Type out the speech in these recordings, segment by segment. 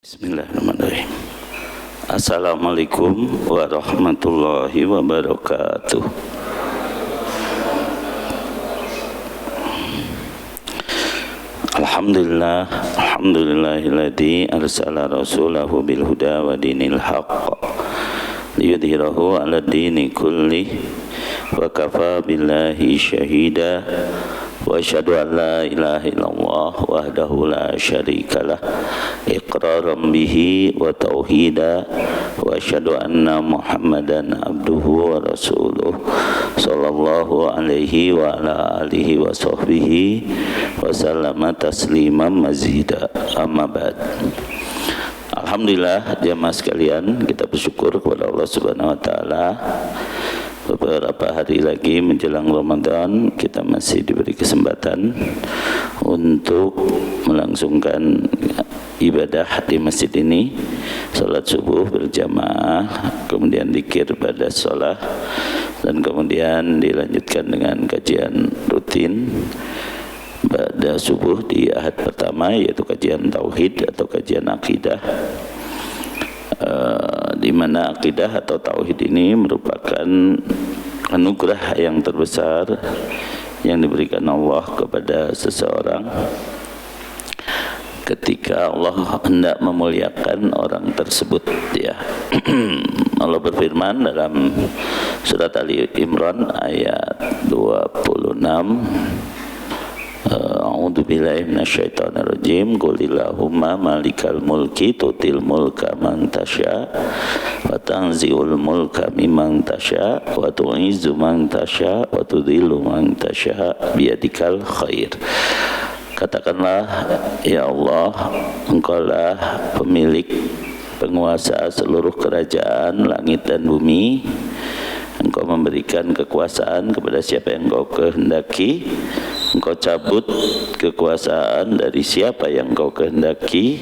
Bismillahirrahmanirrahim. Assalamualaikum warahmatullahi wabarakatuh. Alhamdulillahilladzi arsala rasulahu bil huda wa dinil haqq liyudhhirahu 'ala dini kulli wa kafa billahi syahida. Wa asyhadu an la ilaha illallah wahdahu la syarikalah iqraran bihi wa tauhida wa asyhadu anna Muhammadan abduhu wa rasuluh sallallahu alaihi wa ala alihi wa sahbihi wa sallama tasliman mazida. Amma ba'd. Alhamdulillah jamaah sekalian, kita bersyukur kepada Allah Subhanahu wa taala. Beberapa hari lagi menjelang Ramadan, kita masih diberi kesempatan untuk melangsungkan ibadah di masjid ini, salat subuh berjamaah, kemudian zikir pada sholat, dan kemudian dilanjutkan dengan kajian rutin pada subuh di ahad pertama, yaitu kajian tauhid atau kajian akidah. Di mana akidah atau tauhid ini merupakan anugerah yang terbesar yang diberikan Allah kepada seseorang ketika Allah hendak memuliakan orang tersebut, ya. Allah berfirman dalam surat Ali Imran ayat 26, A'udzu billahi minasyaitonir rajim. Qulillahumma malikal mulki tutil mulka man tasya wa tanzi'ul mulka mimman tasya wa tu'izzu man tasya wa tudhillu man tasya biyadikal khair. Katakanlah, ya Allah, Engkaulah pemilik penguasa seluruh kerajaan langit dan bumi. Engkau memberikan kekuasaan kepada siapa yang Engkau kehendaki, Engkau cabut kekuasaan dari siapa yang Engkau kehendaki,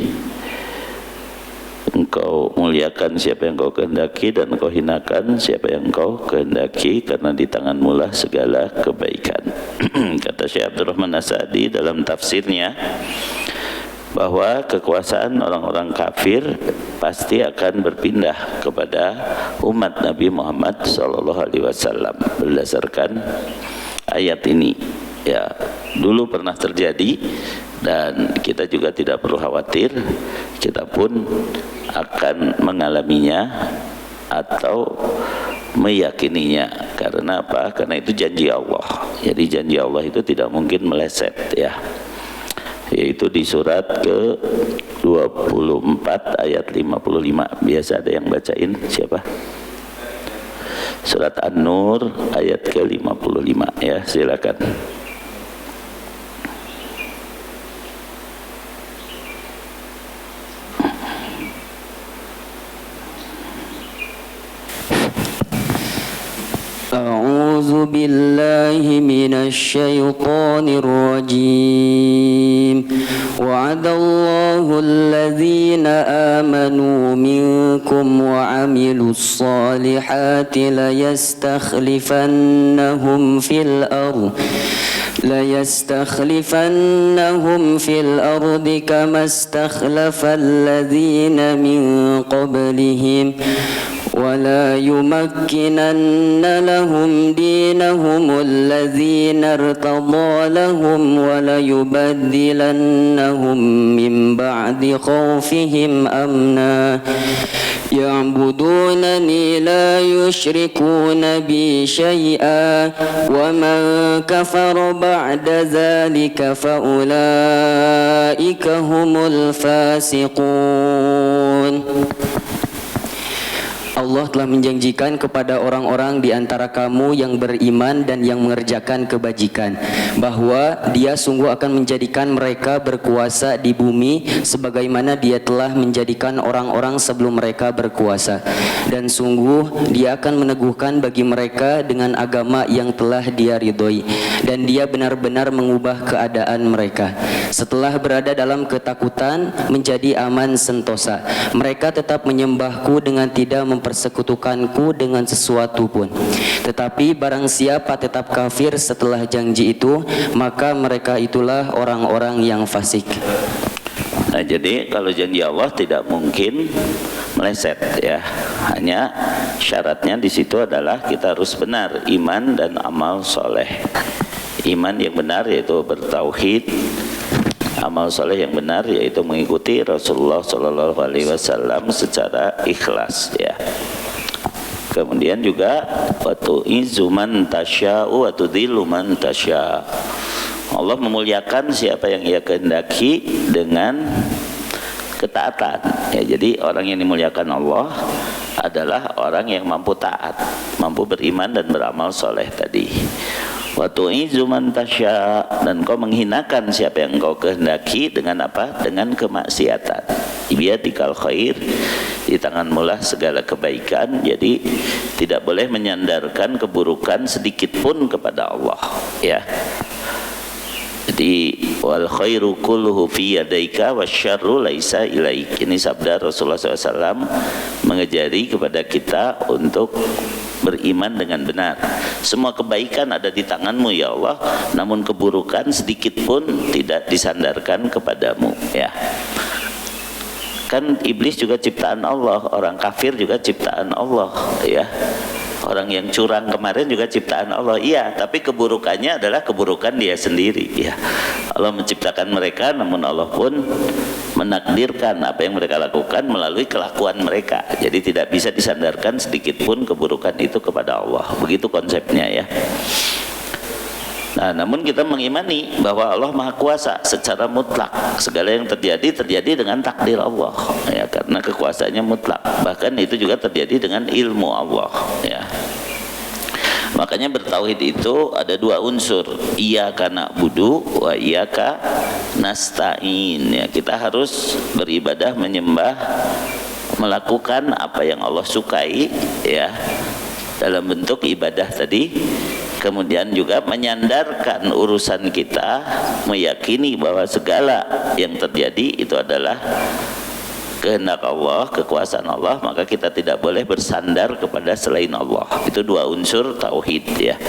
Engkau muliakan siapa yang Engkau kehendaki, dan Engkau hinakan siapa yang Engkau kehendaki, karena di tanganmu lah segala kebaikan. Kata Syekh Abdurrahman As-Sa'di dalam tafsirnya, bahwa kekuasaan orang-orang kafir pasti akan berpindah kepada umat Nabi Muhammad SAW berdasarkan ayat ini. Ya, dulu pernah terjadi dan kita juga tidak perlu khawatir, kita pun akan mengalaminya atau meyakininya. Karena apa? Karena itu janji Allah. Jadi janji Allah itu tidak mungkin meleset, ya. Yaitu di surat ke-24 ayat 55. Biasa ada yang bacain, siapa? Surat An-Nur ayat ke-55, ya, silakan. أعوذ بالله من الشيطان الرجيم وعد الله الذين آمنوا منكم وعملوا الصالحات ليستخلفنهم في الأرض كما استخلف الذين من قبلهم ولا يمكنن لهم دينهم الذين ارتضى لهم وليبدلنهم من بعد خوفهم أمنا يعبدونني لا يشركون بي شيئا ومن كفر بعد ذلك فأولئك هم الفاسقون. Allah telah menjanjikan kepada orang-orang di antara kamu yang beriman dan yang mengerjakan kebajikan, bahwa Dia sungguh akan menjadikan mereka berkuasa di bumi sebagaimana Dia telah menjadikan orang-orang sebelum mereka berkuasa. Dan sungguh Dia akan meneguhkan bagi mereka dengan agama yang telah Dia ridhoi, dan Dia benar-benar mengubah keadaan mereka. Setelah berada dalam ketakutan menjadi aman sentosa, mereka tetap menyembahku dengan tidak mempersekutukanku dengan sesuatu pun. Tetapi barang siapa tetap kafir setelah janji itu, maka mereka itulah orang-orang yang fasik. Nah, jadi kalau janji Allah tidak mungkin meleset ya. Hanya syaratnya di situ adalah kita harus benar iman dan amal soleh. Iman yang benar yaitu bertauhid, amal soleh yang benar yaitu mengikuti Rasulullah SAW secara ikhlas ya. Kemudian juga watu izuman tasya'u watu diluman tasya'. Allah memuliakan siapa yang Ia kehendaki dengan ketaatan. Ya, jadi orang yang dimuliakan Allah adalah orang yang mampu taat, mampu beriman dan beramal soleh tadi. Wa tu'izu man tasya, dan kau menghinakan siapa yang kau kehendaki dengan apa? Dengan kemaksiatan. Biyadikal khair, di tanganmu lah segala kebaikan. Jadi tidak boleh menyandarkan keburukan sedikit pun kepada Allah ya. Jadi wal khairu kulluhu fi yadaika wasyarru laisa ilaik. Ini sabda Rasulullah SAW mengajari kepada kita untuk beriman dengan benar. Semua kebaikan ada di tanganmu ya Allah, namun keburukan sedikit pun tidak disandarkan kepadamu ya. Kan iblis juga ciptaan Allah, orang kafir juga ciptaan Allah ya. Orang yang curang kemarin juga ciptaan Allah, iya, tapi keburukannya adalah keburukan dia sendiri ya. Allah menciptakan mereka, namun Allah pun menakdirkan apa yang mereka lakukan melalui kelakuan mereka. Jadi tidak bisa disandarkan sedikit pun keburukan itu kepada Allah. Begitu konsepnya ya. Nah, namun kita mengimani bahwa Allah Maha Kuasa secara mutlak. Segala yang terjadi dengan takdir Allah ya, karena kekuasaannya mutlak. Bahkan itu juga terjadi dengan ilmu Allah ya. Makanya bertauhid itu ada dua unsur, iyyaka na'budu wa iyyaka nasta'in ya. Kita harus beribadah, menyembah, melakukan apa yang Allah sukai ya, dalam bentuk ibadah tadi. Kemudian juga menyandarkan urusan kita, meyakini bahwa segala yang terjadi itu adalah kehendak Allah, kekuasaan Allah, maka kita tidak boleh bersandar kepada selain Allah. Itu dua unsur tauhid ya.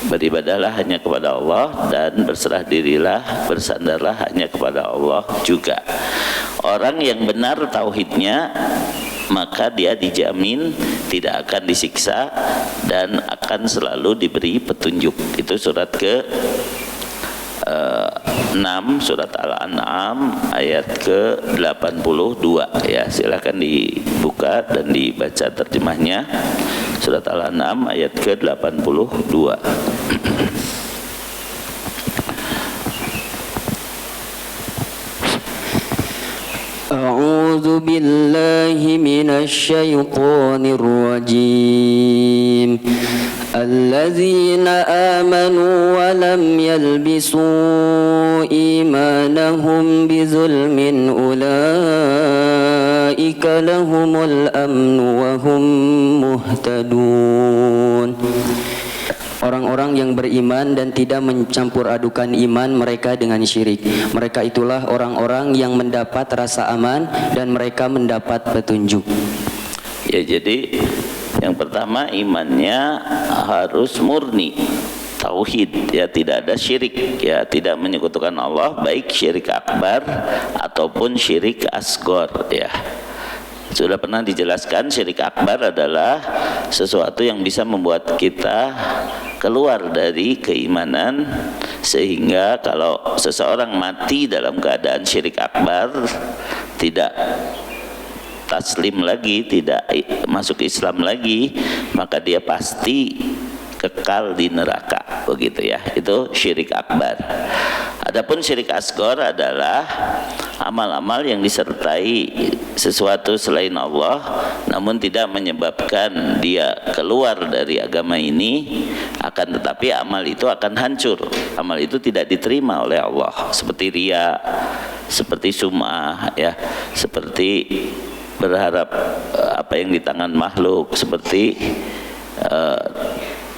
Beribadahlah hanya kepada Allah dan berserah dirilah, bersandarlah hanya kepada Allah juga. Orang yang benar tauhidnya, maka dia dijamin tidak akan disiksa dan akan selalu diberi petunjuk. Itu surat ke 6 surat Al-An'am ayat ke 82 ya. Silakan dibuka dan dibaca terjemahnya. Surat Al-An'am ayat ke 82. أعوذ بالله من الشيطان الرجيم الذين آمنوا ولم يلبسوا إيمانهم بظلم أولئك لهم الأمن وهم مهتدون. Orang-orang yang beriman dan tidak mencampur adukan iman mereka dengan syirik, mereka itulah orang-orang yang mendapat rasa aman dan mereka mendapat petunjuk. Ya, jadi yang pertama imannya harus murni, tauhid ya, tidak ada syirik ya, tidak menyekutukan Allah, baik syirik akbar ataupun syirik asghar ya. Sudah pernah dijelaskan, syirik akbar adalah sesuatu yang bisa membuat kita keluar dari keimanan, sehingga kalau seseorang mati dalam keadaan syirik akbar, tidak taslim lagi, tidak masuk Islam lagi, maka dia pasti kekal di neraka, begitu ya. Itu syirik akbar. Adapun syirik asghar adalah amal-amal yang disertai sesuatu selain Allah, namun tidak menyebabkan dia keluar dari agama ini, akan tetapi amal itu akan hancur, amal itu tidak diterima oleh Allah, seperti riya, seperti sum'ah ya, seperti berharap apa yang di tangan makhluk, seperti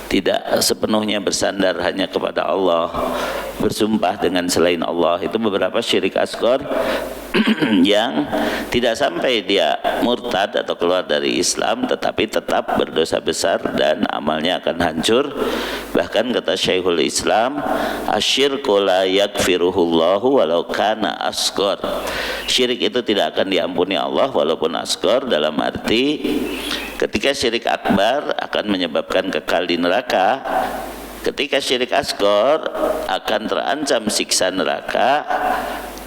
tidak sepenuhnya bersandar hanya kepada Allah, bersumpah dengan selain Allah. Itu beberapa syirik asghar yang tidak sampai dia murtad atau keluar dari Islam, tetapi tetap berdosa besar dan amalnya akan hancur. Bahkan kata Syekhul Islam, asyirku la yakfiruhullahu walau kana asghar. Syirik itu tidak akan diampuni Allah walaupun asghar, dalam arti ketika syirik akbar akan menyebabkan kekal di neraka, ketika syirik asghar akan terancam siksa neraka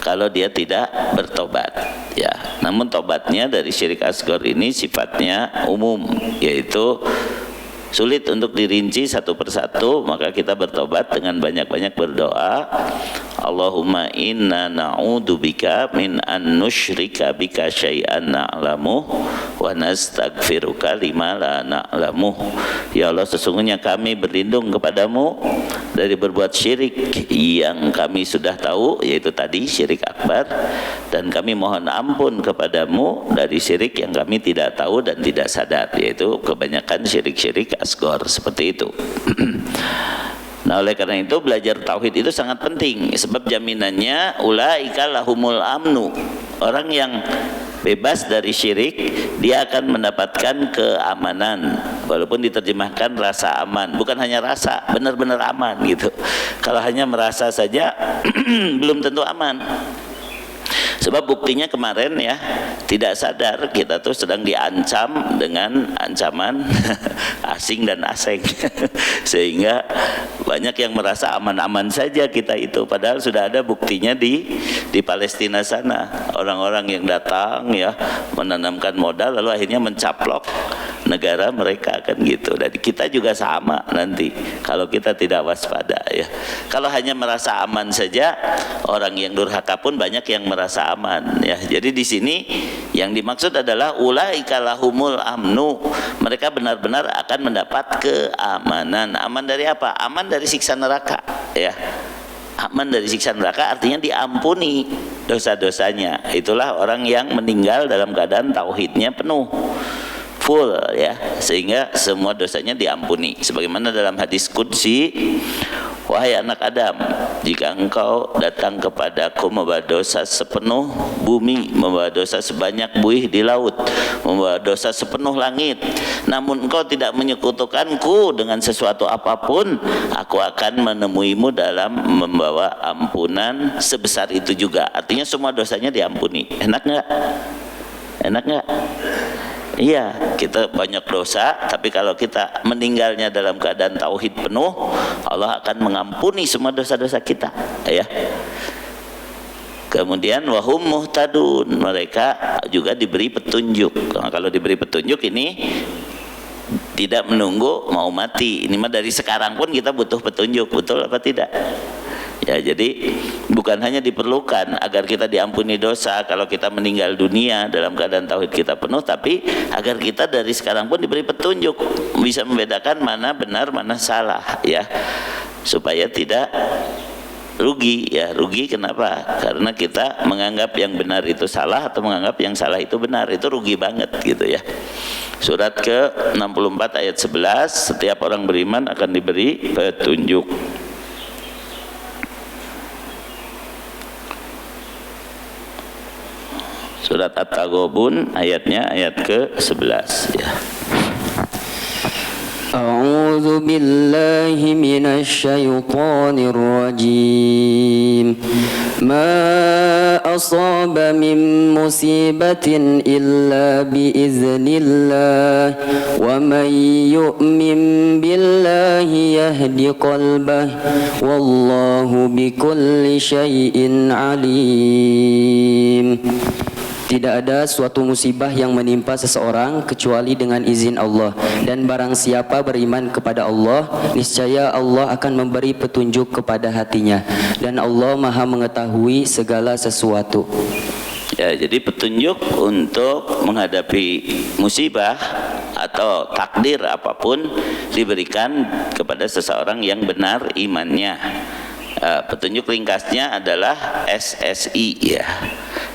kalau dia tidak bertobat, ya. Namun tobatnya dari syirik asghar ini sifatnya umum, yaitu sulit untuk dirinci satu persatu, maka kita bertobat dengan banyak-banyak berdoa. Allahumma inna na'udzubika min an nusyrika bika syai'an na'lamu wa nastaghfiruka lima la na'lamu. Ya Allah, sesungguhnya kami berlindung kepadamu dari berbuat syirik yang kami sudah tahu, yaitu tadi syirik akbar, dan kami mohon ampun kepadamu dari syirik yang kami tidak tahu dan tidak sadar, yaitu kebanyakan syirik-syirik asghar, seperti itu. Nah, oleh karena itu belajar tauhid itu sangat penting, sebab jaminannya ulaika lahumul amnu. Orang yang bebas dari syirik, dia akan mendapatkan keamanan. Walaupun diterjemahkan rasa aman, bukan hanya rasa, benar-benar aman gitu. Kalau hanya merasa saja belum tentu aman. Sebab buktinya kemarin ya, tidak sadar kita tuh sedang diancam dengan ancaman asing dan asing sehingga banyak yang merasa aman-aman saja kita itu, padahal sudah ada buktinya di Palestina sana. Orang-orang yang datang ya menanamkan modal lalu akhirnya mencaplok negara mereka, kan gitu. Dan kita juga sama nanti kalau kita tidak waspada ya. Kalau hanya merasa aman saja, orang yang durhaka pun banyak yang merasa aman ya. Jadi di sini yang dimaksud adalah ulaika lahumul amnu. Mereka benar-benar akan mendapat keamanan. Aman dari apa? Aman dari siksa neraka ya. Aman dari siksa neraka artinya diampuni dosa-dosanya. Itulah orang yang meninggal dalam keadaan tauhidnya penuh, full ya, sehingga semua dosanya diampuni. Sebagaimana dalam hadis qudsi, wahai anak Adam, jika engkau datang kepadaku membawa dosa sepenuh bumi, membawa dosa sebanyak buih di laut, membawa dosa sepenuh langit, namun engkau tidak menyekutukanku dengan sesuatu apapun, aku akan menemuimu dalam membawa ampunan sebesar itu juga. Artinya semua dosanya diampuni. Enak nggak? Enak nggak? Iya, kita banyak dosa, tapi kalau kita meninggalnya dalam keadaan tauhid penuh, Allah akan mengampuni semua dosa-dosa kita, ya. Kemudian wahum muhtadun, mereka juga diberi petunjuk. Nah, kalau diberi petunjuk ini tidak menunggu mau mati. Ini mah dari sekarang pun kita butuh petunjuk, betul apa tidak? Ya, jadi bukan hanya diperlukan agar kita diampuni dosa kalau kita meninggal dunia dalam keadaan tauhid kita penuh, tapi agar kita dari sekarang pun diberi petunjuk, bisa membedakan mana benar mana salah ya, supaya tidak rugi ya. Rugi kenapa? Karena kita menganggap yang benar itu salah atau menganggap yang salah itu benar, itu rugi banget gitu ya. Surat ke-64 ayat 11, setiap orang beriman akan diberi petunjuk. Surat At-Taghabun ayatnya ayat ke-11 ya. A'udzu billahi minasy syaithanir rajim. Ma asaba min musibatin illa bi iznillah wa man yu'min billahi yahdi qalbah wallahu bikulli syai'in alim. Tidak ada suatu musibah yang menimpa seseorang kecuali dengan izin Allah, dan barang siapa beriman kepada Allah, niscaya Allah akan memberi petunjuk kepada hatinya, dan Allah Maha mengetahui segala sesuatu. Ya, jadi petunjuk untuk menghadapi musibah atau takdir apapun diberikan kepada seseorang yang benar imannya. Petunjuk ringkasnya adalah SSI ya.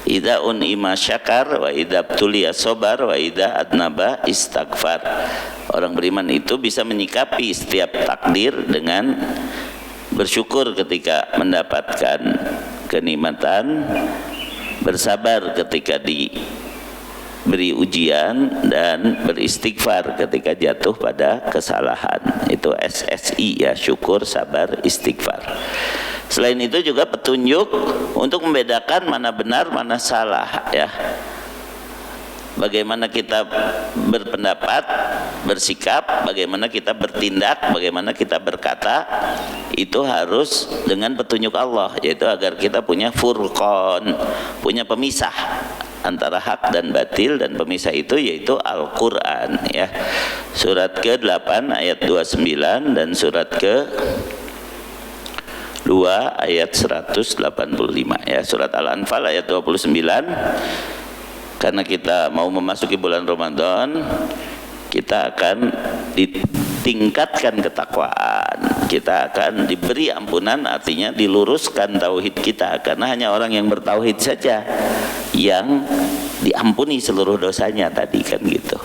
Idza un'ima syakar wa idza btuliya sabar wa idza adnaba istighfar. Orang beriman itu bisa menyikapi setiap takdir dengan bersyukur ketika mendapatkan kenikmatan, bersabar ketika diberi ujian, dan beristighfar ketika jatuh pada kesalahan. Itu SSI ya, syukur, sabar, istighfar. Selain itu juga petunjuk untuk membedakan mana benar, mana salah ya. Bagaimana kita berpendapat, bersikap, bagaimana kita bertindak, bagaimana kita berkata, itu harus dengan petunjuk Allah, yaitu agar kita punya furqan, punya pemisah antara hak dan batil, dan pemisah itu yaitu Al-Quran ya. Surat ke-8 ayat 29 dan surat ke-2 ayat 185 ya. Surat Al-Anfal ayat 29. Karena kita mau memasuki bulan Ramadan, kita akan ditingkatkan ketakwaan, kita akan diberi ampunan, artinya diluruskan tauhid kita, karena hanya orang yang bertauhid saja yang diampuni seluruh dosanya tadi kan gitu.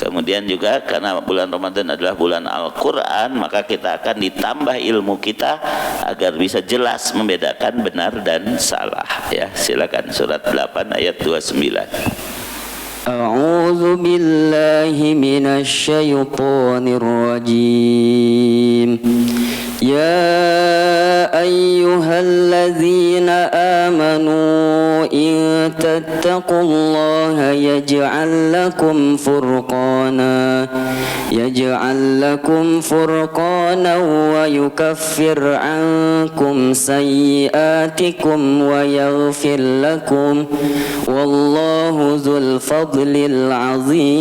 Kemudian juga karena bulan Ramadan adalah bulan Al-Quran, maka kita akan ditambah ilmu kita agar bisa jelas membedakan benar dan salah ya. Silakan surat 8 ayat 29. A'udzu billahi minasy syaithanir rajim. Ya ayyuhalladzina amanu in tattaqullaha yaj'al lakum furqana wa yukaffir ankum sayyi'atikum wa yaghfir lakum wallahu dzul fadlil azim.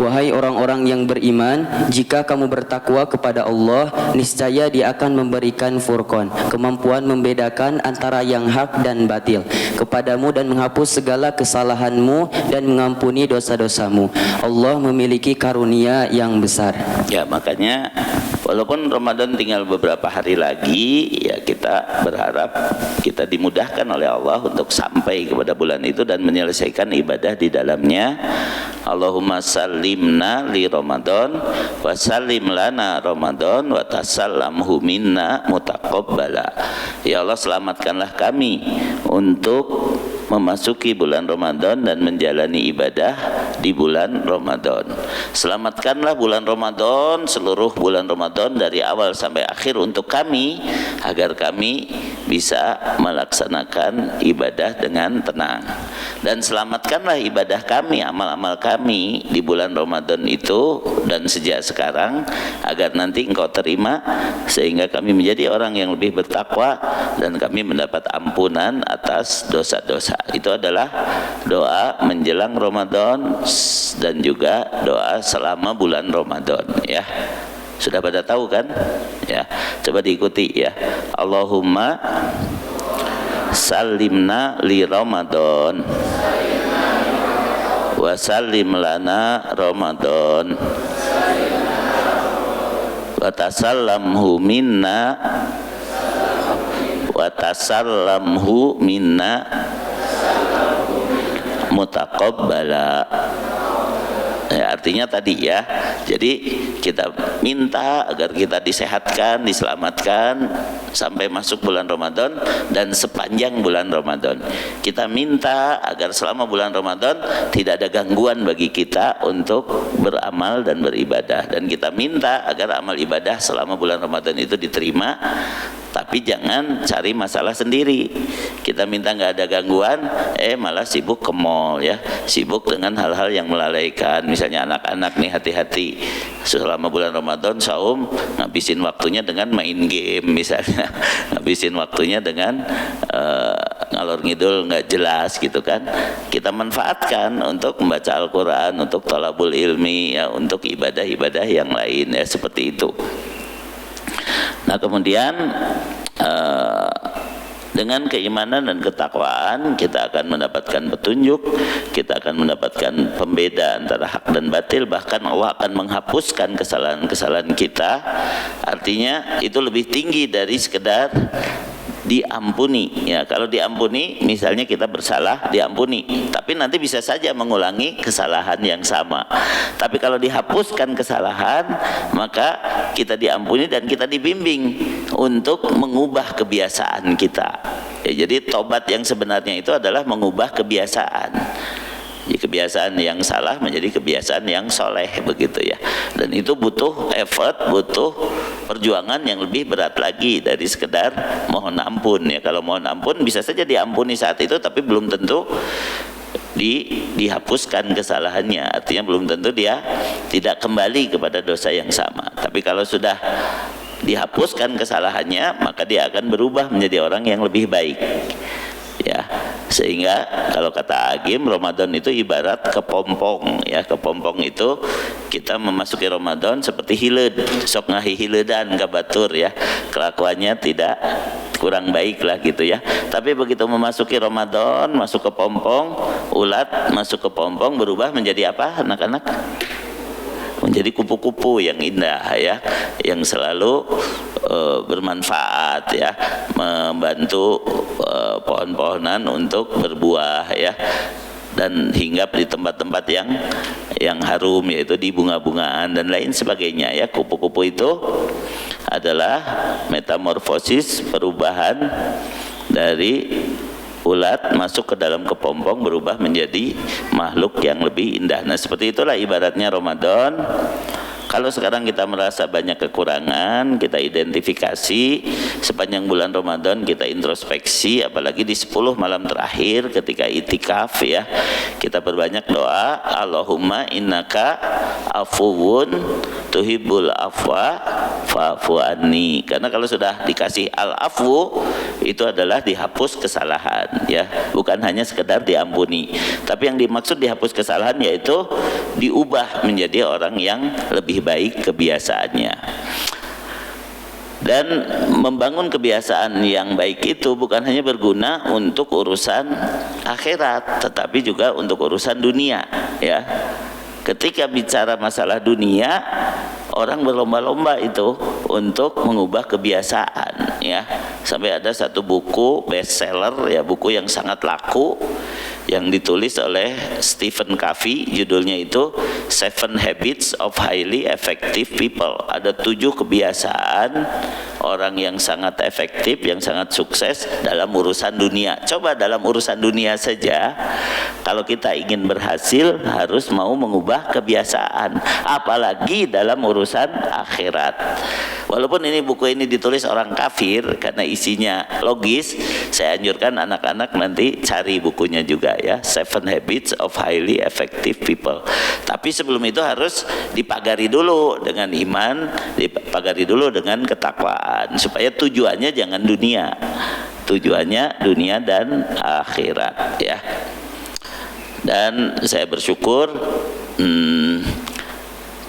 Wahai orang-orang yang beriman, jika kamu bertakwa kepada Allah, niscaya Dia akan memberikan furqan, kemampuan membedakan antara yang hak dan batil kepadamu, dan menghapus segala kesalahanmu dan mengampuni dosa-dosamu. Allah memiliki karunia yang besar. Ya, makanya walaupun Ramadan tinggal beberapa hari lagi, ya kita berharap kita dimudahkan oleh Allah untuk sampai kepada bulan itu dan menyelesaikan ibadah di dalamnya. Allahumma sallimna li Ramadan wa sallim lana Ramadan wa tasallamhu minna mutaqabbala. Ya Allah, selamatkanlah kami untuk memasuki bulan Ramadan dan menjalani ibadah di bulan Ramadan. Selamatkanlah bulan Ramadan, seluruh bulan Ramadan dari awal sampai akhir untuk kami, agar kami bisa melaksanakan ibadah dengan tenang. Dan selamatkanlah ibadah kami, amal-amal kami di bulan Ramadan itu dan sejak sekarang, agar nanti Engkau terima sehingga kami menjadi orang yang lebih bertakwa dan kami mendapat ampunan atas dosa-dosa. Itu adalah doa menjelang Ramadan dan juga doa selama bulan Ramadan ya. Sudah pada tahu kan? Ya, coba diikuti ya. Allahumma sallimna li Ramadan wa sallim lana Ramadan wa tasallamhu minna mutaqabbala. Ya, artinya tadi ya, jadi kita minta agar kita disehatkan, diselamatkan sampai masuk bulan Ramadan dan sepanjang bulan Ramadan. Kita minta agar selama bulan Ramadan tidak ada gangguan bagi kita untuk beramal dan beribadah, dan kita minta agar amal ibadah selama bulan Ramadan itu diterima. Tapi jangan cari masalah sendiri. Kita minta nggak ada gangguan, malah sibuk ke mall ya, sibuk dengan hal-hal yang melalaikan. Misalnya anak-anak nih, hati-hati selama bulan Ramadan saum, ngabisin waktunya dengan main game misalnya, ngabisin waktunya dengan ngalor ngidul nggak jelas gitu kan. Kita manfaatkan untuk membaca Al-Quran, untuk thalabul ilmi ya, untuk ibadah-ibadah yang lain ya, seperti itu. Nah kemudian dengan keimanan dan ketakwaan kita akan mendapatkan petunjuk, kita akan mendapatkan pembeda antara hak dan batil, bahkan Allah akan menghapuskan kesalahan-kesalahan kita. Artinya itu lebih tinggi dari sekedar diampuni. Ya, kalau diampuni, misalnya kita bersalah, diampuni. Tapi nanti bisa saja mengulangi kesalahan yang sama. Tapi kalau dihapuskan kesalahan, maka kita diampuni dan kita dibimbing untuk mengubah kebiasaan kita. Ya, jadi tobat yang sebenarnya itu adalah mengubah kebiasaan. Jadi kebiasaan yang salah menjadi kebiasaan yang soleh, begitu ya. Dan itu butuh effort, butuh perjuangan yang lebih berat lagi dari sekedar mohon ampun ya. Kalau mohon ampun bisa saja diampuni saat itu, tapi belum tentu dihapuskan kesalahannya. Artinya belum tentu dia tidak kembali kepada dosa yang sama. Tapi kalau sudah dihapuskan kesalahannya, maka dia akan berubah menjadi orang yang lebih baik. Ya, sehingga kalau kata Agim, Ramadan itu ibarat kepompong ya. Kepompong itu kita memasuki Ramadan seperti hileud, sok ngahi hileudan ka batur ya. Kelakuannya tidak kurang baik lah gitu ya. Tapi begitu memasuki Ramadan, masuk ke pompong, ulat masuk ke pompong, berubah menjadi apa anak-anak? Menjadi kupu-kupu yang indah ya, yang selalu bermanfaat ya, membantu pohon-pohonan untuk berbuah ya, dan hinggap di tempat-tempat yang harum, yaitu di bunga-bungaan dan lain sebagainya ya. Kupu-kupu itu adalah metamorfosis, perubahan dari ulat masuk ke dalam kepompong, berubah menjadi makhluk yang lebih indah. Nah, seperti itulah ibaratnya Ramadan. Kalau sekarang kita merasa banyak kekurangan, kita identifikasi sepanjang bulan Ramadan, kita introspeksi, apalagi di 10 malam terakhir ketika itikaf ya, kita perbanyak doa, Allahumma innaka afuwun tuhibbul afwa fa'fu anni. Karena kalau sudah dikasih al-afwu, itu adalah dihapus kesalahan ya, bukan hanya sekedar diampuni, tapi yang dimaksud dihapus kesalahan yaitu diubah menjadi orang yang lebih baik kebiasaannya. Dan membangun kebiasaan yang baik itu bukan hanya berguna untuk urusan akhirat, tetapi juga untuk urusan dunia ya. Ketika bicara masalah dunia, orang berlomba-lomba itu untuk mengubah kebiasaan ya. Sampai ada satu buku bestseller ya, buku yang sangat laku yang ditulis oleh Stephen Covey, judulnya itu 7 Habits of Highly Effective People. Ada 7 kebiasaan orang yang sangat efektif, yang sangat sukses dalam urusan dunia. Coba dalam urusan dunia saja, kalau kita ingin berhasil harus mau mengubah kebiasaan, apalagi dalam urusan akhirat. Walaupun ini buku ini ditulis orang kafir, karena isinya logis, saya anjurkan anak-anak nanti cari bukunya juga ya, 7 Habits of Highly Effective People. Tapi sebelum itu harus dipagari dulu dengan iman, dipagari dulu dengan ketakwaan, supaya tujuannya jangan dunia, tujuannya dunia dan akhirat ya. Dan saya bersyukur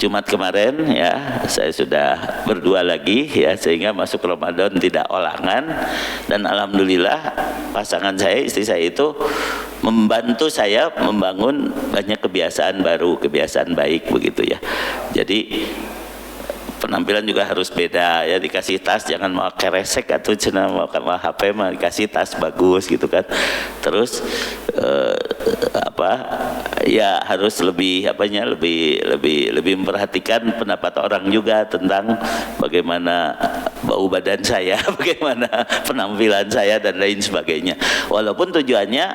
Jumat kemarin ya, saya sudah berdua lagi ya, sehingga masuk Ramadan tidak olangan. Dan alhamdulillah pasangan saya, istri saya itu membantu saya membangun banyak kebiasaan baru, kebiasaan baik begitu ya. Jadi penampilan juga harus beda ya, dikasih tas jangan mau keresek atau cina mau HP mah dikasih tas bagus gitu kan. Terus ya harus lebih lebih memperhatikan pendapat orang juga tentang bagaimana bau badan saya, bagaimana penampilan saya dan lain sebagainya. Walaupun tujuannya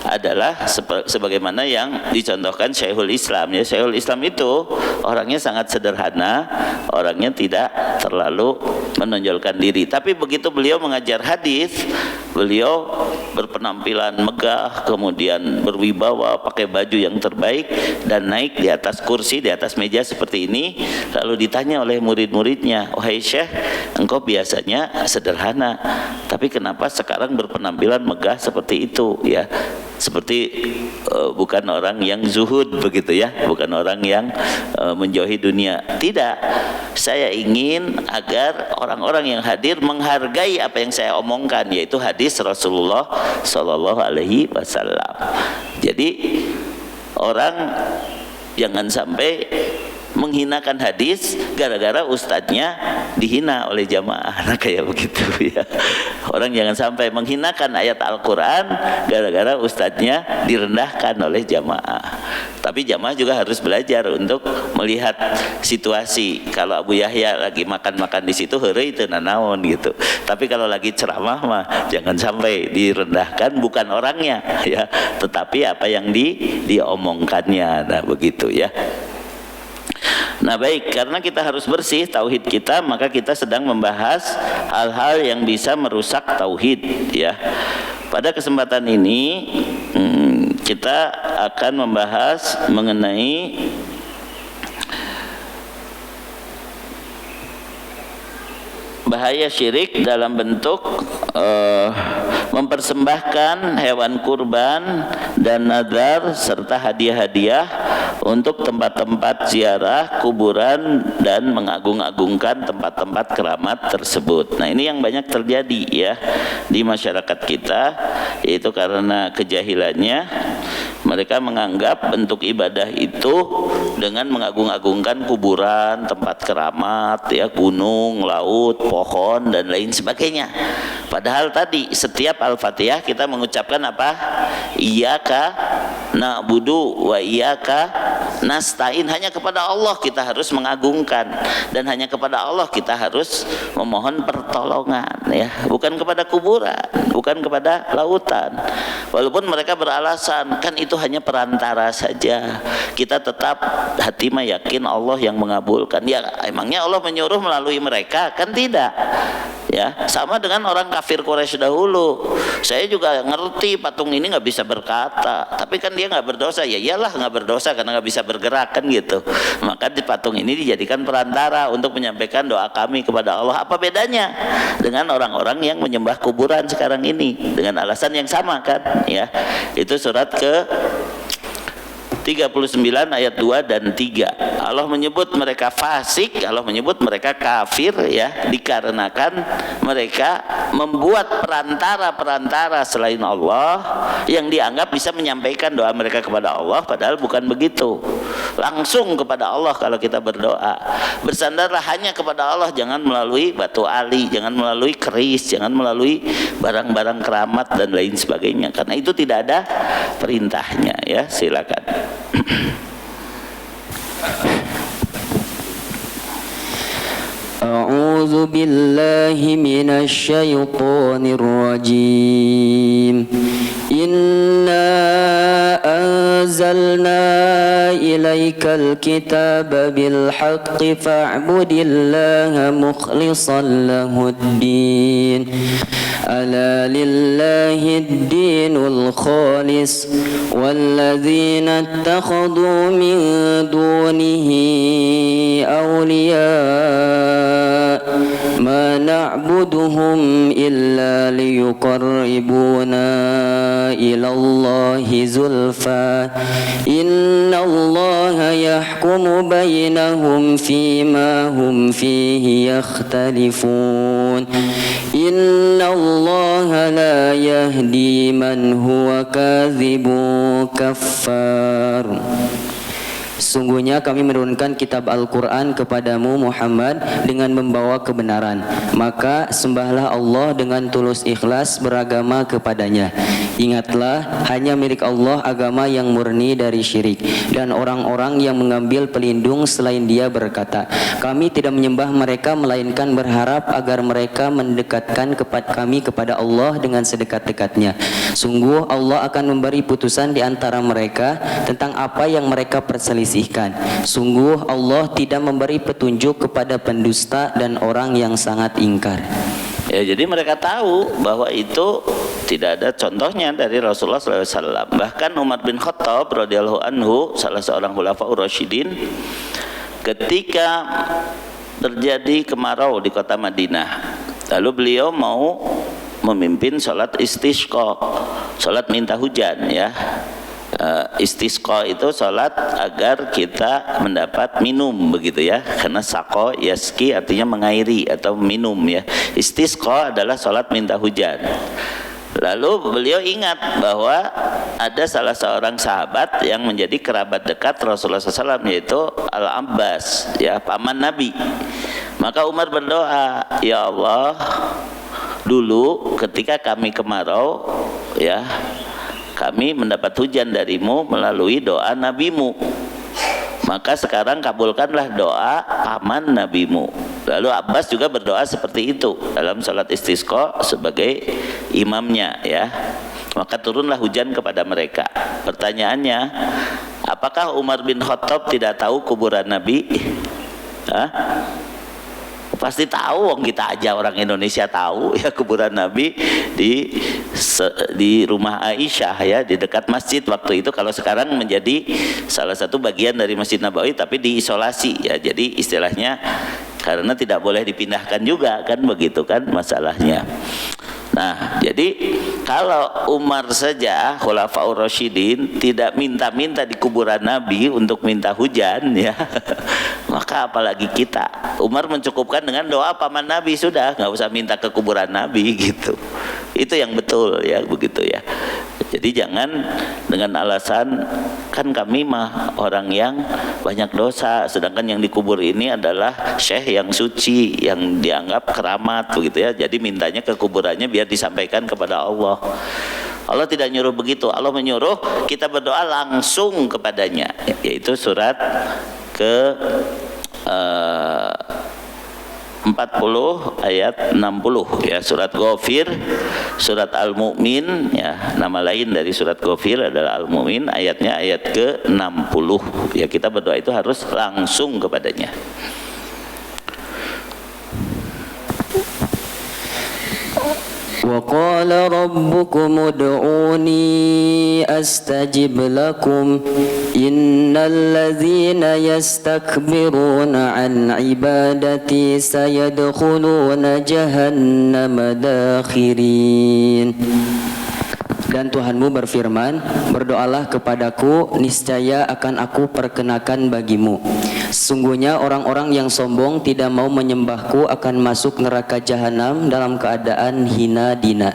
adalah sebagaimana yang dicontohkan Syekhul Islam ya. Syekhul Islam itu orangnya sangat sederhana, orangnya tidak terlalu menonjolkan diri. Tapi begitu beliau mengajar hadis, beliau berpenampilan megah, kemudian berwibawa, pakai baju yang terbaik dan naik di atas kursi, di atas meja seperti ini. Lalu ditanya oleh murid-muridnya, "Wahai Syekh, engkau biasanya sederhana, tapi kenapa sekarang berpenampilan megah seperti itu?" Ya, seperti bukan orang yang zuhud begitu ya, bukan orang yang menjauhi dunia. Tidak, saya ingin agar orang-orang yang hadir menghargai apa yang saya omongkan, yaitu hadis Rasulullah Sallallahu Alaihi Wasallam. Jadi orang jangan sampai menghinakan hadis gara-gara ustadznya dihina oleh jamaah. Nah, kayak begitu ya. Orang jangan sampai menghinakan ayat Al-Quran gara-gara ustadznya direndahkan oleh jamaah. Tapi jamaah juga harus belajar untuk melihat situasi. Kalau Abu Yahya lagi makan-makan di situ, heureuy teu nanaon gitu. Tapi kalau lagi ceramah mah jangan sampai direndahkan, bukan orangnya ya, tetapi apa yang diomongkannya. Nah, begitu ya. Nah baik, karena kita harus bersih tauhid kita, maka kita sedang membahas hal-hal yang bisa merusak tauhid ya. Pada kesempatan ini kita akan membahas mengenai bahaya syirik dalam bentuk mempersembahkan hewan kurban dan nazar serta hadiah-hadiah untuk tempat-tempat ziarah kuburan dan mengagung-agungkan tempat-tempat keramat tersebut. Nah, ini yang banyak terjadi ya di masyarakat kita, yaitu karena kejahilannya mereka menganggap bentuk ibadah itu dengan mengagung-agungkan kuburan, tempat keramat ya, gunung, laut, pohon dan lain sebagainya. Padahal tadi setiap Al-Fatihah kita mengucapkan apa? Iyyaka na'budu wa iyyaka nasta'in. Hanya kepada Allah kita harus mengagungkan dan hanya kepada Allah kita harus memohon pertolongan ya, bukan kepada kuburan, bukan kepada lautan. Walaupun mereka beralasan kan itu hanya perantara saja, kita tetap hati mah yakin Allah yang mengabulkan. Ya emangnya Allah menyuruh melalui mereka? Kan tidak ya. Sama dengan orang kafir Quraisy dahulu, saya juga ngerti patung ini nggak bisa berkata, tapi kan dia nggak berdosa. Ya iyalah nggak berdosa karena nggak bisa bergerak kan gitu. Maka di patung ini dijadikan perantara untuk menyampaikan doa kami kepada Allah. Apa bedanya dengan orang-orang yang menyembah kuburan sekarang ini dengan alasan yang sama kan ya. Itu surat ke 39 ayat 2 dan 3. Allah menyebut mereka fasik, Allah menyebut mereka kafir ya, dikarenakan mereka membuat perantara-perantara selain Allah yang dianggap bisa menyampaikan doa mereka kepada Allah, padahal bukan begitu. Langsung kepada Allah kalau kita berdoa. Bersandarlah hanya kepada Allah, jangan melalui batu ali, jangan melalui keris, jangan melalui barang-barang keramat dan lain sebagainya, karena itu tidak ada perintahnya ya. Silakan. A'udzu billahi minasy syaithanir rajim. Inna anzalna ilaikal kitaba bil haqqi fa'budillaha mukhlishan lahuddin. Ala lillahi dinul khalis walladzina ittakhadhu min dunihi awliya ma na'buduhum illa liyuqarribuna ilallahi zulfa innallaha yahkumu bainahum fima hum fihi yakhtalifun innallaha la yahdi man huwa kadhibu kaffar. Sungguhnya kami menurunkan kitab Al-Quran kepadamu Muhammad dengan membawa kebenaran. Maka sembahlah Allah dengan tulus ikhlas beragama kepadanya. Ingatlah hanya milik Allah agama yang murni dari syirik. Dan orang-orang yang mengambil pelindung selain dia berkata, kami tidak menyembah mereka melainkan berharap agar mereka mendekatkan kami kepada Allah dengan sedekat-dekatnya. Sungguh Allah akan memberi putusan di antara mereka tentang apa yang mereka perselisihkan. Sungguh Allah tidak memberi petunjuk kepada pendusta dan orang yang sangat ingkar. Ya, jadi mereka tahu bahwa itu tidak ada contohnya dari Rasulullah SAW. Bahkan Umar bin Khattab radhiyallahu anhu, salah seorang khulafaur rasyidin, ketika terjadi kemarau di kota Madinah, lalu beliau mau memimpin sholat istisqa, sholat minta hujan ya. Istisqa itu sholat agar kita mendapat minum begitu ya, karena saqo yaski artinya mengairi atau minum ya. Istisqa adalah sholat minta hujan. Lalu beliau ingat bahwa ada salah seorang sahabat yang menjadi kerabat dekat Rasulullah SAW, yaitu Al-Abbas, ya, paman Nabi. Maka Umar berdoa, ya Allah, dulu ketika kami kemarau, ya, kami mendapat hujan darimu melalui doa nabimu. Maka sekarang kabulkanlah doa paman nabimu. Lalu Abbas juga berdoa seperti itu dalam salat istisqa sebagai imamnya, ya. Maka turunlah hujan kepada mereka. Pertanyaannya, apakah Umar bin Khattab tidak tahu kuburan Nabi? Hah? Pasti tahu, wong kita aja orang Indonesia tahu, ya, kuburan Nabi di rumah Aisyah, ya, di dekat masjid waktu itu. Kalau sekarang menjadi salah satu bagian dari Masjid Nabawi tapi diisolasi, ya. Jadi istilahnya karena tidak boleh dipindahkan juga, kan begitu kan masalahnya. Nah, jadi kalau Umar saja Khulafaur Rasyidin tidak minta-minta di kuburan Nabi untuk minta hujan, ya, maka apalagi kita. Umar mencukupkan dengan doa paman Nabi, sudah, nggak usah minta ke kuburan Nabi, gitu. Itu yang betul, ya, begitu, ya. Jadi jangan dengan alasan kan kami mah orang yang banyak dosa, sedangkan yang dikubur ini adalah syekh yang suci, yang dianggap keramat, begitu, ya. Jadi mintanya ke kuburannya biar disampaikan kepada Allah. Allah tidak nyuruh begitu. Allah menyuruh kita berdoa langsung kepadanya, yaitu surat ke 40 ayat 60, ya, surat Ghafir, surat Al-Mu'min, ya, nama lain dari surat Ghafir adalah Al-Mu'min, ayatnya ayat ke-60, ya. Kita berdoa itu harus langsung kepadanya. وَقَالَ رَبُّكُمُ ادْعُونِي أَسْتَجِبْ لَكُمْ إِنَّ الَّذِينَ يَسْتَكْبِرُونَ عَنْ عِبَادَتِي سَيَدْخُلُونَ جَهَنَّمَ دَاخِرِينَ. Dan Tuhanmu berfirman, berdoalah kepadaku, niscaya akan aku perkenakan bagimu. Sungguhnya orang-orang yang sombong tidak mau menyembahku akan masuk neraka jahanam dalam keadaan hina dina.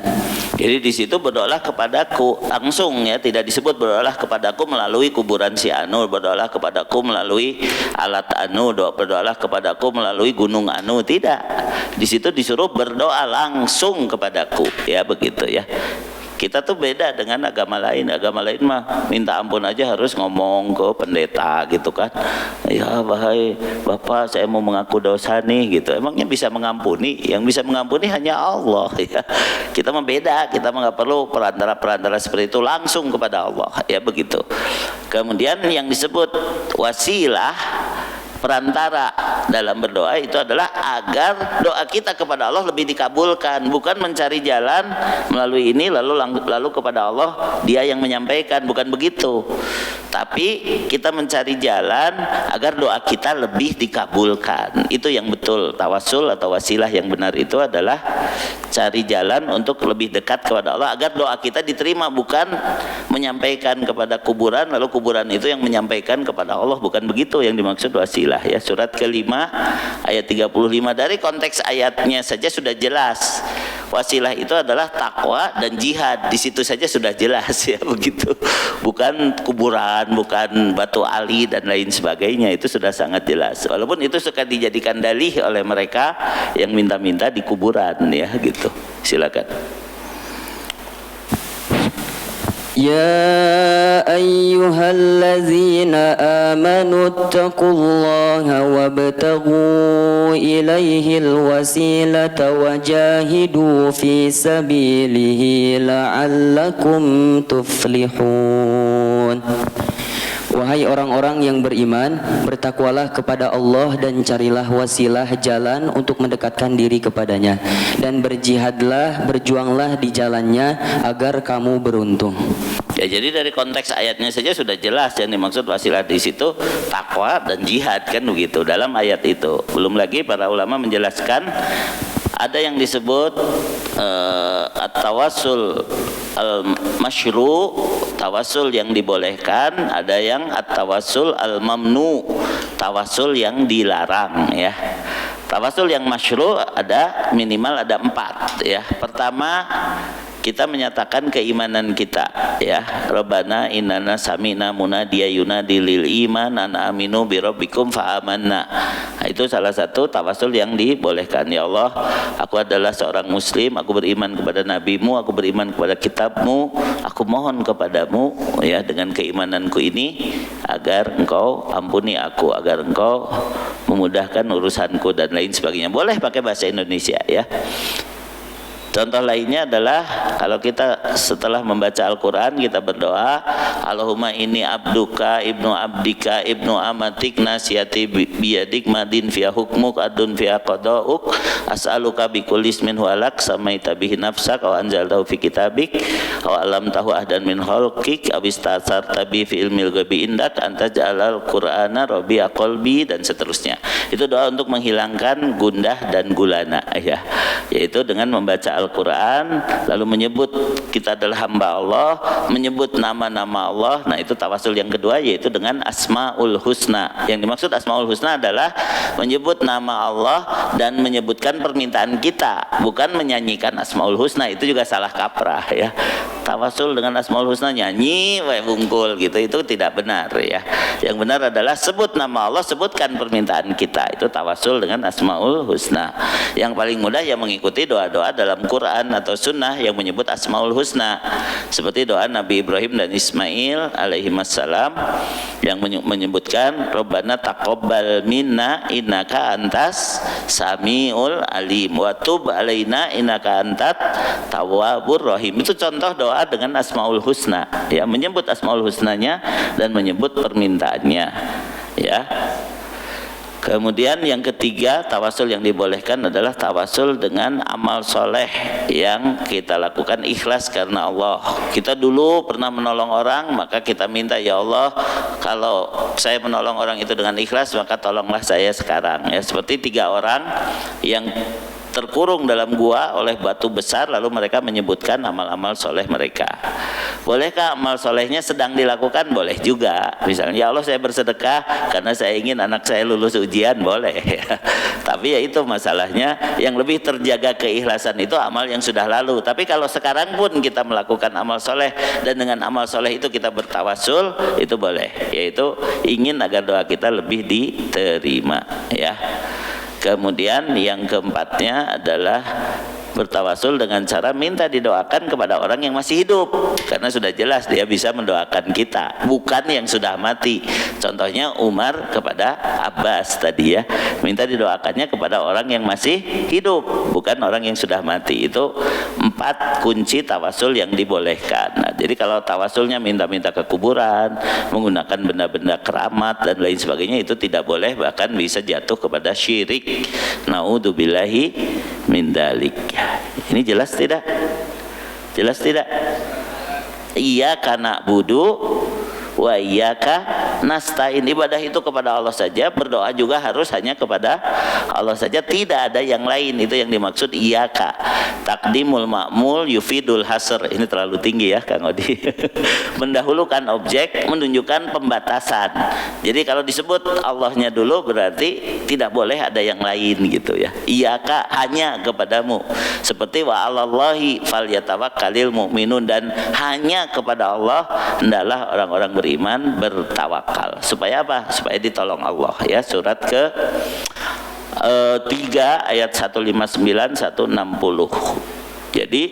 Jadi di situ berdoalah kepadaku langsung, ya, tidak disebut berdoalah kepadaku melalui kuburan si Anu, berdoalah kepadaku melalui alat Anu, berdoalah kepadaku melalui gunung Anu, tidak. Di situ disuruh berdoa langsung kepadaku, ya, begitu, ya. Kita tuh beda dengan agama lain. Agama lain mah minta ampun aja harus ngomong ke pendeta, gitu kan. Ya, wahai Bapak, saya mau mengaku dosa nih, gitu. Emangnya bisa mengampuni? Yang bisa mengampuni hanya Allah, ya. Kita mah beda. Kita mah nggak perlu perantara-perantara seperti itu, langsung kepada Allah, ya, begitu. Kemudian yang disebut wasilah, perantara dalam berdoa, itu adalah agar doa kita kepada Allah lebih dikabulkan, bukan mencari jalan melalui ini lalu kepada Allah dia yang menyampaikan, bukan begitu. Tapi kita mencari jalan agar doa kita lebih dikabulkan. Itu yang betul. Tawassul atau wasilah yang benar itu adalah cari jalan untuk lebih dekat kepada Allah agar doa kita diterima, bukan menyampaikan kepada kuburan lalu kuburan itu yang menyampaikan kepada Allah, bukan begitu yang dimaksud wasilah, ya. Surat kelima ayat 35, dari konteks ayatnya saja sudah jelas. Wasilah itu adalah takwa dan jihad, di situ saja sudah jelas, ya, begitu. Bukan kuburan, bukan batu ali dan lain sebagainya, itu sudah sangat jelas. Walaupun itu suka dijadikan dalih oleh mereka yang minta-minta di kuburan, ya, gitu. Silakan. يا أيها الذين آمنوا اتقوا الله وابتغوا إليه الوسيلة وجاهدوا في سبيله لعلكم تفلحون. Wahai orang-orang yang beriman, bertakwalah kepada Allah dan carilah wasilah jalan untuk mendekatkan diri kepadanya, dan berjihadlah, berjuanglah di jalannya agar kamu beruntung. Ya, jadi dari konteks ayatnya saja sudah jelas yang dimaksud wasilah di situ takwa dan jihad, kan begitu dalam ayat itu. Belum lagi para ulama menjelaskan ada yang disebut at-tawassul al-masyru', tawassul yang dibolehkan, ada yang at-tawassul al-mamnu', tawassul yang dilarang, ya. Tawassul yang masyru' ada minimal ada 4, ya. Pertama, kita menyatakan keimanan kita, ya. Rabbana innana sami'na munadiya yunadi lil iman an aminu bi rabbikum fa amanna. Nah, itu salah satu tawasul yang dibolehkan. Ya Allah, aku adalah seorang muslim, aku beriman kepada nabimu, aku beriman kepada kitabmu, aku mohon kepadamu, ya, dengan keimananku ini agar engkau ampuni aku, agar engkau memudahkan urusanku dan lain sebagainya. Boleh pakai bahasa Indonesia, ya. Contoh lainnya adalah kalau kita setelah membaca Al-Quran kita berdoa, Allahumma inni abduka ibnu abdika ibnu amatik nasiyati biyadik madin fiya hukmuk adun fiya qada'uk as'aluka bikulli ismin huwalak samaita bihi nafsak wa anzaltahu fi kitabik wa alam tahu ahdan min khalqik awis tasar tabi fi ilmil ghaibi indak anta ja'alal qur'ana rabi'a qalbi, dan seterusnya. Itu doa untuk menghilangkan gundah dan gulana, ya, yaitu dengan membaca Al-Quran lalu menyebut kita adalah hamba Allah, menyebut nama-nama Allah. Nah, itu tawasul yang kedua, yaitu dengan Asmaul Husna. Yang dimaksud Asmaul Husna adalah menyebut nama Allah dan menyebutkan permintaan kita, bukan menyanyikan Asmaul Husna. Itu juga salah kaprah, ya. Tawasul dengan Asmaul Husna nyanyi wae bungkul gitu, itu tidak benar, ya. Yang benar adalah sebut nama Allah, sebutkan permintaan kita. Itu tawasul dengan Asmaul Husna. Yang paling mudah yang mengikuti doa-doa dalam Quran atau Sunnah yang menyebut Asmaul Husna, seperti doa Nabi Ibrahim dan Ismail alaihimassalam yang menyebutkan Rabbana taqabbal minna innaka antas samiul alim wa tub alaina innaka antat tawwabur rahim. Itu contoh doa dengan Asmaul Husna, ya, menyebut Asmaul Husnanya dan menyebut permintaannya, ya. Kemudian yang ketiga, tawasul yang dibolehkan adalah tawasul dengan amal soleh yang kita lakukan ikhlas karena Allah. Kita dulu pernah menolong orang, maka kita minta, ya Allah, kalau saya menolong orang itu dengan ikhlas, maka tolonglah saya sekarang, ya. Seperti 3 orang yang terkurung dalam gua oleh batu besar, lalu mereka menyebutkan amal-amal soleh mereka. Bolehkah amal solehnya sedang dilakukan? Boleh juga. Misalnya, ya Allah, saya bersedekah karena saya ingin anak saya lulus ujian, boleh, ya. Tapi ya itu masalahnya, yang lebih terjaga keikhlasan itu amal yang sudah lalu. Tapi kalau sekarang pun kita melakukan amal soleh dan dengan amal soleh itu kita bertawasul, itu boleh, yaitu ingin agar doa kita lebih diterima, ya. Kemudian yang keempatnya adalah bertawasul dengan cara minta didoakan kepada orang yang masih hidup, karena sudah jelas dia bisa mendoakan kita, bukan yang sudah mati. Contohnya Umar kepada Abbas tadi, ya, minta didoakannya kepada orang yang masih hidup, bukan orang yang sudah mati. Itu 4 kunci tawasul yang dibolehkan. Nah, jadi kalau tawasulnya minta-minta ke kuburan, menggunakan benda-benda keramat dan lain sebagainya, itu tidak boleh, bahkan bisa jatuh kepada syirik. Naudzubillahi min dzalik. Ini jelas tidak? Jelas tidak? Iyyaka na'budu wa iyyaka nasta'in. Ibadah itu kepada Allah saja, berdoa juga harus hanya kepada Allah saja, tidak ada yang lain. Itu yang dimaksud iyyaka. Taqdimul ma'mul yufidul hasr. Ini terlalu tinggi, ya, Kang Odi. Mendahulukan objek menunjukkan pembatasan. Jadi kalau disebut Allahnya dulu berarti tidak boleh ada yang lain, gitu, ya. Iyyaka, hanya kepadamu. Seperti wa 'alallahi falyatawakkalul mu'minun, dan hanya kepada Allah hendaklah orang-orang beriman bertawakal. Supaya apa? Supaya ditolong Allah, ya. Surat ke 3 ayat 159 160. Jadi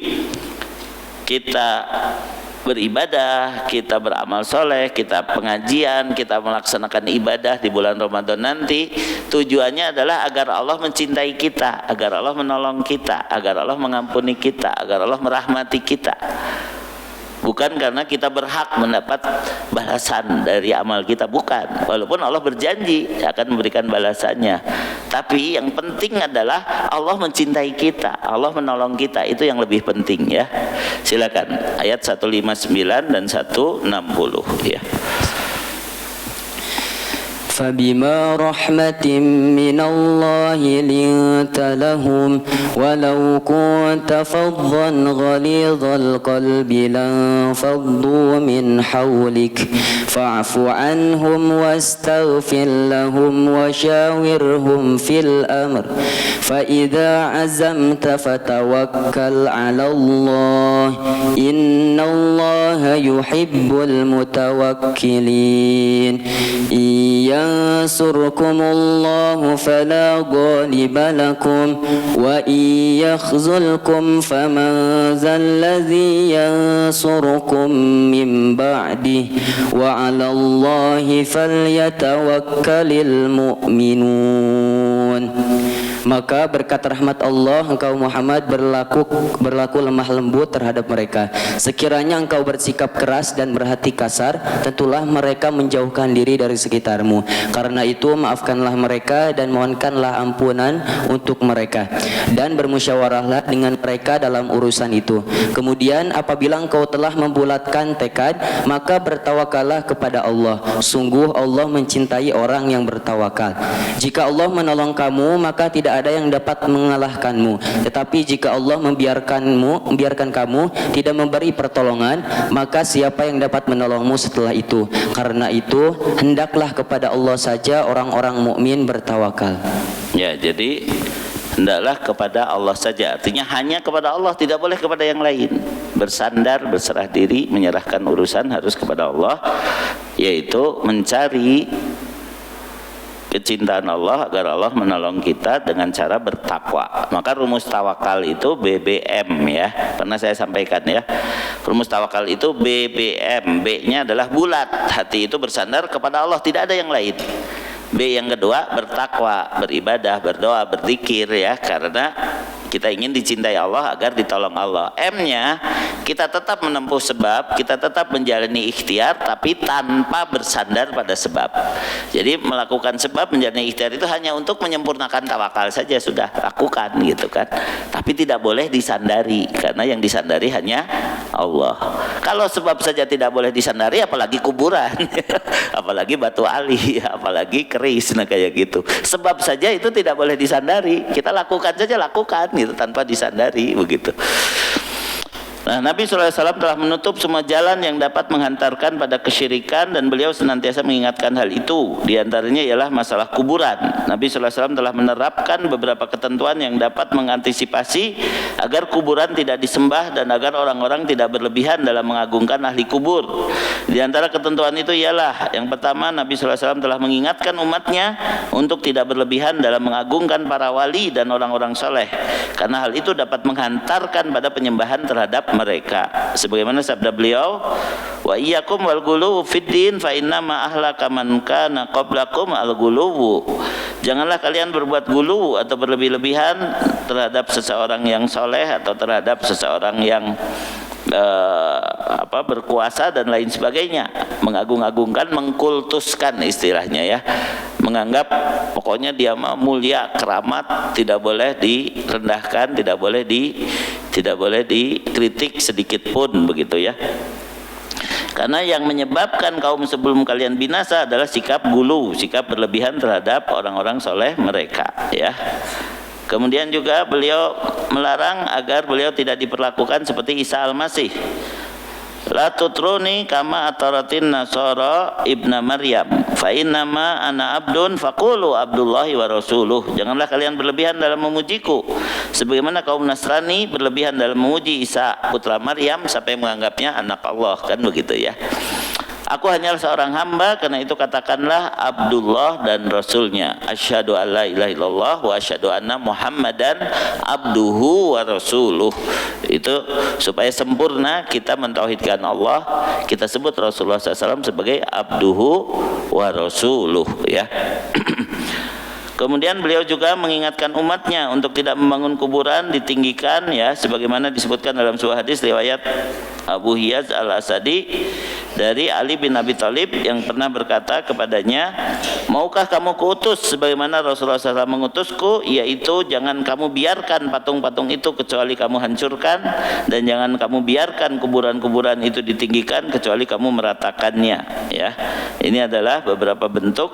kita beribadah, kita beramal soleh, kita pengajian, kita melaksanakan ibadah di bulan Ramadan nanti, tujuannya adalah agar Allah mencintai kita, agar Allah menolong kita, agar Allah mengampuni kita, agar Allah merahmati kita. Bukan karena kita berhak mendapat balasan dari amal kita, bukan. Walaupun Allah berjanji akan memberikan balasannya, tapi yang penting adalah Allah mencintai kita, Allah menolong kita. Itu yang lebih penting, ya. Silakan ayat 159 dan 160, ya. فبما رحمة من الله لنت لهم ولو كنت فظا غليظ القلب لانفضوا من حولك فاعف عنهم واستغفر لهم وشاورهم في الأمر فإذا عزمت فتوكل على الله innallaha yuhibbul mutawakkilin. Yansurkumullahu fala ghaliba lakum wa yakhzulkum faman zalladzi yansurukum min ba'dih wa 'alallahi falyatawakkalul mu'minun. Maka berkat rahmat Allah engkau Muhammad berlaku lemah lembut terhadap mereka. Sekiranya engkau bersikap keras dan berhati kasar, tentulah mereka menjauhkan diri dari sekitarmu. Karena itu maafkanlah mereka dan mohonkanlah ampunan untuk mereka, dan bermusyawarahlah dengan mereka dalam urusan itu. Kemudian apabila engkau telah membulatkan tekad, maka bertawakallah kepada Allah. Sungguh Allah mencintai orang yang bertawakal. Jika Allah menolong kamu, maka tidak ada yang dapat mengalahkanmu. Tetapi jika Allah membiarkan kamu tidak memberi pertolongan, maka siapa yang dapat menolongmu setelah itu? Karena itu hendaklah kepada Allah saja orang-orang mukmin bertawakal. Ya, jadi hendaklah kepada Allah saja. Artinya hanya kepada Allah, tidak boleh kepada yang lain. Bersandar, berserah diri, menyerahkan urusan harus kepada Allah, yaitu mencari kecintaan Allah agar Allah menolong kita dengan cara bertakwa. Maka rumus tawakal itu BBM ya. Pernah saya sampaikan ya. Rumus tawakal itu BBM. B-nya adalah bulat. Hati itu bersandar kepada Allah, tidak ada yang lain. B yang kedua bertakwa, beribadah, berdoa, berzikir ya, karena kita ingin dicintai Allah agar ditolong Allah. M-nya kita tetap menempuh sebab, kita tetap menjalani ikhtiar tapi tanpa bersandar pada sebab. Jadi melakukan sebab, menjalani ikhtiar itu hanya untuk menyempurnakan tawakal saja, sudah lakukan gitu kan. Tapi tidak boleh disandari, karena yang disandari hanya Allah. Kalau sebab saja tidak boleh disandari, apalagi kuburan, apalagi batu ali, apalagi keris, nah kayak gitu. Sebab saja itu tidak boleh disandari, kita lakukan saja, lakukan gitu tanpa disandari begitu. Nah, Nabi SAW telah menutup semua jalan yang dapat menghantarkan pada kesyirikan, dan beliau senantiasa mengingatkan hal itu. Di antaranya ialah masalah kuburan. Nabi SAW telah menerapkan beberapa ketentuan yang dapat mengantisipasi agar kuburan tidak disembah dan agar orang-orang tidak berlebihan dalam mengagungkan ahli kubur. Di antara ketentuan itu ialah yang pertama, Nabi SAW telah mengingatkan umatnya untuk tidak berlebihan dalam mengagungkan para wali dan orang-orang soleh, karena hal itu dapat menghantarkan pada penyembahan terhadap mereka. Sebagaimana sabda beliau, wa iyyakum wal ghuluw fid din fa inna ma ahlaka man kana qablakum al ghuluw. Janganlah kalian berbuat gulu atau berlebih-lebihan terhadap seseorang yang soleh atau terhadap seseorang yang berkuasa dan lain sebagainya. Mengagung-agungkan, mengkultuskan istilahnya ya, menganggap pokoknya dia mulia, keramat, tidak boleh direndahkan, tidak boleh dikritik sedikit pun begitu ya. Karena yang menyebabkan kaum sebelum kalian binasa adalah sikap gulu, sikap berlebihan terhadap orang-orang soleh mereka ya. Kemudian juga beliau melarang agar beliau tidak diperlakukan seperti Isa al-Masih. La tutruni kama ataratin nasara ibna Maryam fa innama ana abdun faqulu abdullahi wa rasuluh. Janganlah kalian berlebihan dalam memujiku sebagaimana kaum Nasrani berlebihan dalam memuji Isa putra Maryam sampai menganggapnya anak Allah, kan begitu ya. Aku hanyalah seorang hamba, karena itu katakanlah Abdullah dan Rasulnya. Asyhadu an la ilaha illallah wa asyhadu anna Muhammadan abduhu wa rasuluh. Itu supaya sempurna kita mentauhidkan Allah, kita sebut Rasulullah SAW sebagai abduhu wa rasuluh ya. Kemudian beliau juga mengingatkan umatnya untuk tidak membangun kuburan, ditinggikan ya, sebagaimana disebutkan dalam sebuah hadis riwayat Abu Hiyaz al-Asadi dari Ali bin Abi Thalib yang pernah berkata kepadanya, maukah kamu kuutus sebagaimana Rasulullah SAW mengutusku, yaitu jangan kamu biarkan patung-patung itu kecuali kamu hancurkan, dan jangan kamu biarkan kuburan-kuburan itu ditinggikan kecuali kamu meratakannya ya. Ini adalah beberapa bentuk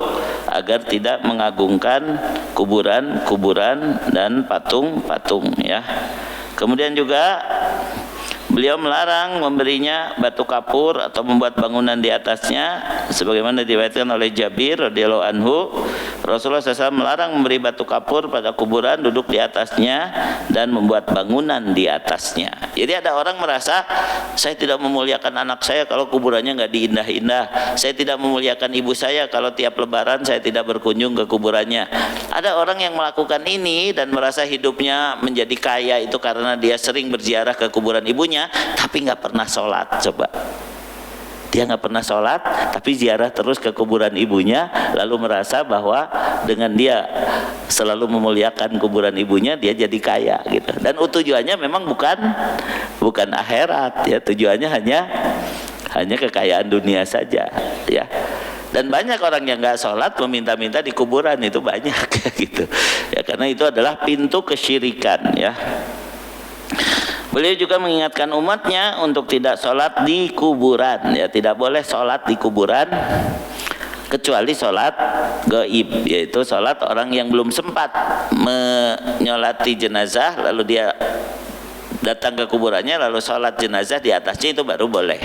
agar tidak mengagungkan kuburan-kuburan dan patung-patung ya. Kemudian juga beliau melarang memberinya batu kapur atau membuat bangunan di atasnya, sebagaimana diriwayatkan oleh Jabir radhiyallahu anhu Rasulullah SAW melarang memberi batu kapur pada kuburan, duduk di atasnya dan membuat bangunan di atasnya. Jadi ada orang merasa, saya tidak memuliakan anak saya kalau kuburannya nggak diindah-indah, saya tidak memuliakan ibu saya kalau tiap lebaran saya tidak berkunjung ke kuburannya. Ada orang yang melakukan ini dan merasa hidupnya menjadi kaya itu karena dia sering berziarah ke kuburan ibunya, tapi nggak pernah sholat. Coba, dia nggak pernah sholat tapi ziarah terus ke kuburan ibunya, lalu merasa bahwa dengan dia selalu memuliakan kuburan ibunya dia jadi kaya gitu. Dan tujuannya memang bukan akhirat ya, tujuannya hanya kekayaan dunia saja ya. Dan banyak orang yang nggak sholat meminta-minta di kuburan, itu banyak gitu ya, karena itu adalah pintu kesyirikan ya. Beliau juga mengingatkan umatnya untuk tidak sholat di kuburan ya, tidak boleh sholat di kuburan kecuali sholat gaib, yaitu sholat orang yang belum sempat menyolati jenazah lalu dia datang ke kuburannya lalu sholat jenazah di atasnya, itu baru boleh.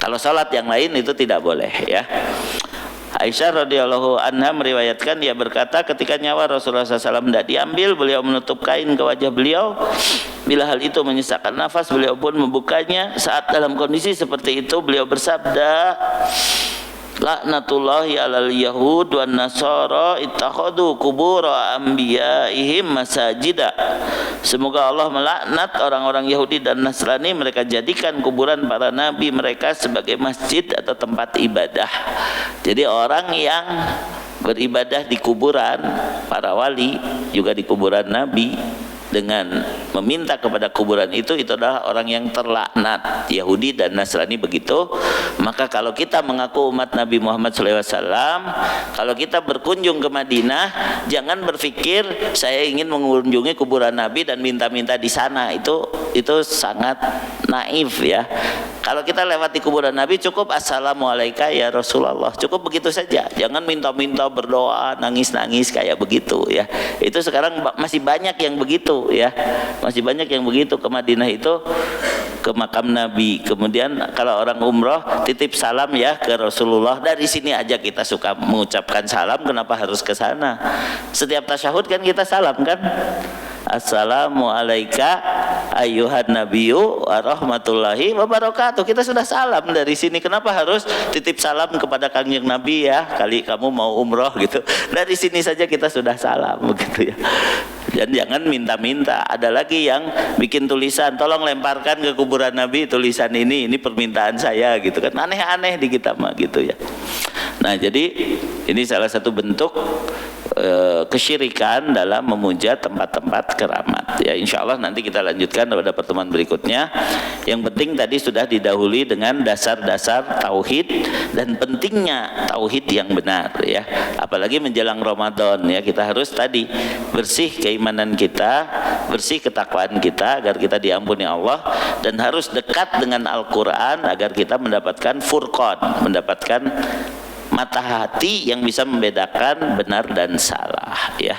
Kalau sholat yang lain itu tidak boleh ya. Aisyah radhiyallahu anha meriwayatkan, dia berkata ketika nyawa Rasulullah SAW tidak diambil, beliau menutup kain ke wajah beliau. Bila hal itu menyesakkan nafas, beliau pun membukanya. Saat dalam kondisi seperti itu beliau bersabda, laknatullahi alal yahud wan nasara ittakhadhu qubur anbiyaihim masajida. Semoga Allah melaknat orang-orang Yahudi dan Nasrani, mereka jadikan kuburan para nabi mereka sebagai masjid atau tempat ibadah. Jadi orang yang beribadah di kuburan para wali, juga di kuburan nabi, dengan meminta kepada kuburan itu adalah orang yang terlaknat. Yahudi dan Nasrani begitu. Maka kalau kita mengaku umat Nabi Muhammad SAW, kalau kita berkunjung ke Madinah, jangan berpikir saya ingin mengunjungi kuburan Nabi dan minta-minta di sana. Itu sangat naif ya. Kalau kita lewati kuburan Nabi cukup assalamualaikum ya Rasulullah, cukup begitu saja. Jangan minta-minta, berdoa, nangis-nangis kayak begitu ya. Itu sekarang masih banyak yang begitu ya, masih banyak yang begitu. Ke Madinah itu ke makam Nabi, kemudian kalau orang umroh titip salam ya ke Rasulullah. Dari sini aja kita suka mengucapkan salam, kenapa harus ke sana? Setiap tasyahud kan kita salam kan, assalamualaikum ayyuhan nabiyyu wa rahmatullahi wa barakatuh. Kita sudah salam dari sini, kenapa harus titip salam kepada Kanjeng Nabi ya, kali kamu mau umroh gitu. Dari sini saja kita sudah salam begitu ya. Dan jangan minta-minta. Ada lagi yang bikin tulisan, tolong lemparkan ke kuburan Nabi tulisan ini permintaan saya gitu kan. Aneh-aneh di kita mah gitu ya. Nah, jadi ini salah satu bentuk kesyirikan dalam memuja tempat-tempat keramat ya. Insya Allah nanti kita lanjutkan pada pertemuan berikutnya. Yang penting tadi sudah didahului dengan dasar-dasar tauhid dan pentingnya tauhid yang benar ya. Apalagi menjelang Ramadan ya, kita harus tadi bersih keimanan kita, bersih ketakwaan kita agar kita diampuni Allah, dan harus dekat dengan Al-Quran agar kita mendapatkan furqan, mendapatkan mata hati yang bisa membedakan benar dan salah ya.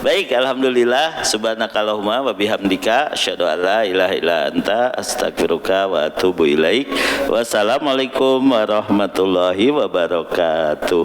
Baik, alhamdulillah, subhanakallahumma wa bihamdika asyhadu an la ilaha illa anta astaghfiruka wa atubu ilaik. Wassalamualaikum warahmatullahi wabarakatuh.